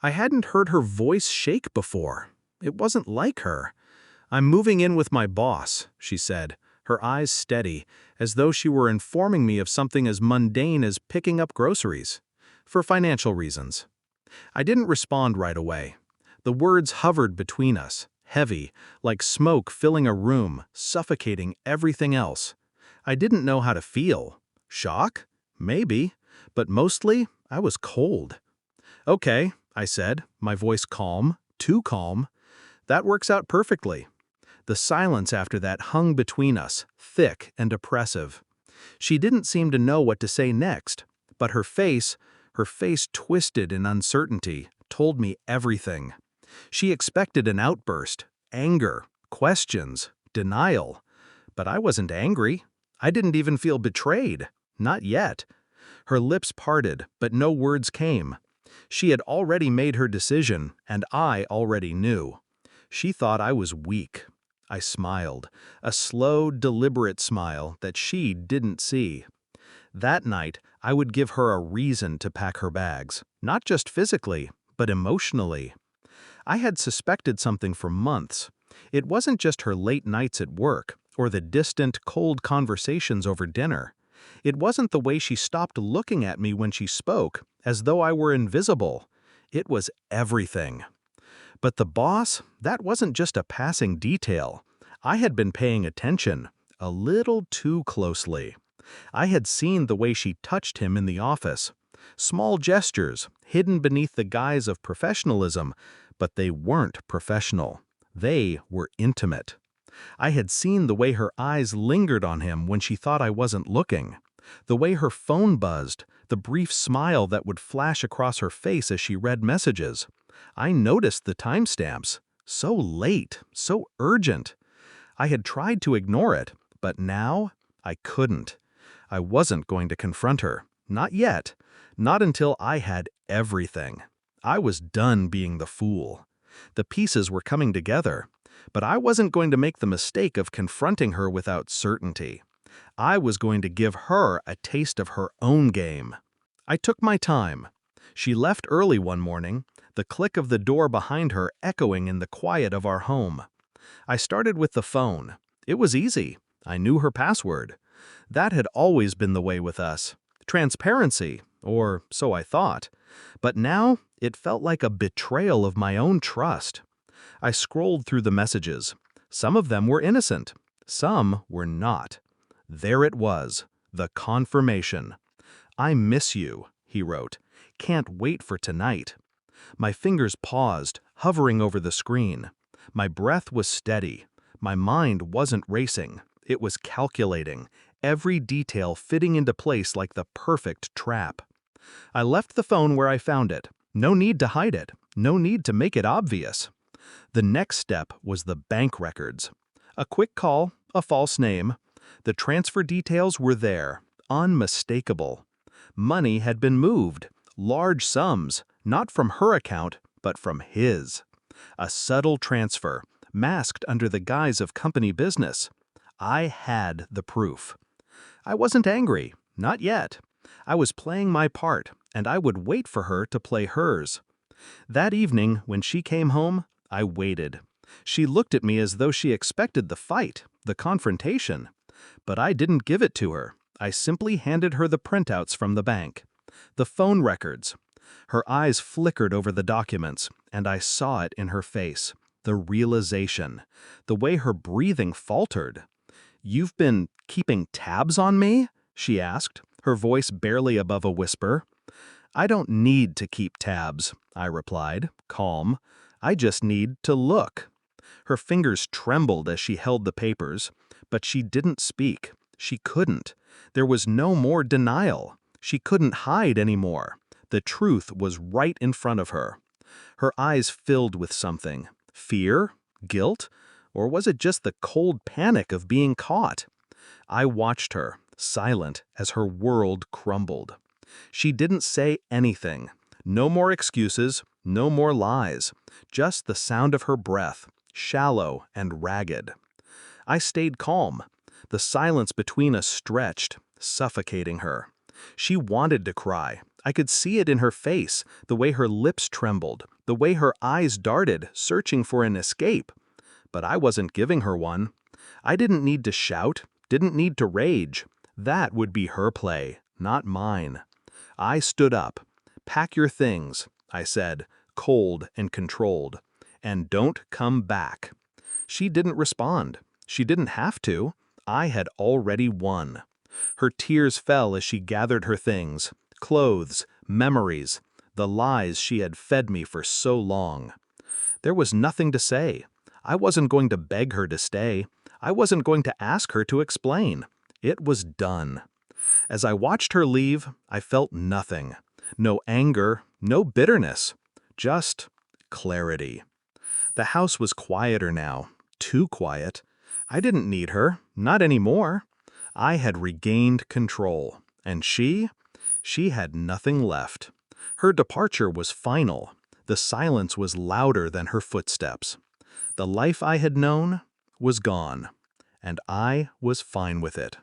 I hadn't heard her voice shake before. It wasn't like her. "I'm moving in with my boss," she said, her eyes steady, as though she were informing me of something as mundane as picking up groceries. For financial reasons. I didn't respond right away. The words hovered between us, heavy, like smoke filling a room, suffocating everything else. I didn't know how to feel. Shock? Maybe. But mostly, I was cold. "Okay," I said, my voice calm, too calm. "That works out perfectly." The silence after that hung between us, thick and oppressive. She didn't seem to know what to say next, but her face twisted in uncertainty, told me everything. She expected an outburst, anger, questions, denial. But I wasn't angry. I didn't even feel betrayed. Not yet. Her lips parted, but no words came. She had already made her decision, and I already knew. She thought I was weak. I smiled, a slow, deliberate smile that she didn't see. That night, I would give her a reason to pack her bags, not just physically, but emotionally. I had suspected something for months. It wasn't just her late nights at work, or the distant, cold conversations over dinner. It wasn't the way she stopped looking at me when she spoke, as though I were invisible. It was everything. But the boss, that wasn't just a passing detail. I had been paying attention, a little too closely. I had seen the way she touched him in the office. Small gestures, hidden beneath the guise of professionalism, but they weren't professional. They were intimate. I had seen the way her eyes lingered on him when she thought I wasn't looking. The way her phone buzzed, the brief smile that would flash across her face as she read messages. I noticed the timestamps. So late, so urgent. I had tried to ignore it, but now I couldn't. I wasn't going to confront her. Not yet. Not until I had everything. I was done being the fool. The pieces were coming together. But I wasn't going to make the mistake of confronting her without certainty. I was going to give her a taste of her own game. I took my time. She left early one morning, the click of the door behind her echoing in the quiet of our home. I started with the phone. It was easy. I knew her password. That had always been the way with us. Transparency, or so I thought. But now, it felt like a betrayal of my own trust. I scrolled through the messages. Some of them were innocent. Some were not. There it was, the confirmation. "I miss you," he wrote. "Can't wait for tonight." My fingers paused, hovering over the screen. My breath was steady. My mind wasn't racing. It was calculating, every detail fitting into place like the perfect trap. I left the phone where I found it. No need to hide it. No need to make it obvious. The next step was the bank records. A quick call, a false name. The transfer details were there, unmistakable. Money had been moved, large sums, not from her account, but from his. A subtle transfer, masked under the guise of company business. I had the proof. I wasn't angry, not yet. I was playing my part, and I would wait for her to play hers. That evening, when she came home, I waited. She looked at me as though she expected the fight, the confrontation. But I didn't give it to her. I simply handed her the printouts from the bank. The phone records. Her eyes flickered over the documents, and I saw it in her face. The realization. The way her breathing faltered. "You've been keeping tabs on me?" she asked, her voice barely above a whisper. "I don't need to keep tabs," I replied, calm. "I just need to look." Her fingers trembled as she held the papers, but she didn't speak. She couldn't. There was no more denial. She couldn't hide anymore. The truth was right in front of her. Her eyes filled with something. Fear? Guilt? Or was it just the cold panic of being caught? I watched her, silent, as her world crumbled. She didn't say anything. No more excuses, no more lies. Just the sound of her breath, shallow and ragged. I stayed calm. The silence between us stretched, suffocating her. She wanted to cry. I could see it in her face, the way her lips trembled, the way her eyes darted, searching for an escape. But I wasn't giving her one. I didn't need to shout, didn't need to rage. That would be her play, not mine. I stood up. "Pack your things," I said, cold and controlled. "And don't come back." She didn't respond. She didn't have to. I had already won. Her tears fell as she gathered her things, clothes, memories, the lies she had fed me for so long. There was nothing to say. I wasn't going to beg her to stay. I wasn't going to ask her to explain. It was done. As I watched her leave, I felt nothing. No anger, no bitterness, just clarity. The house was quieter now, too quiet. I didn't need her, not anymore. I had regained control, and she had nothing left. Her departure was final. The silence was louder than her footsteps. The life I had known was gone, and I was fine with it.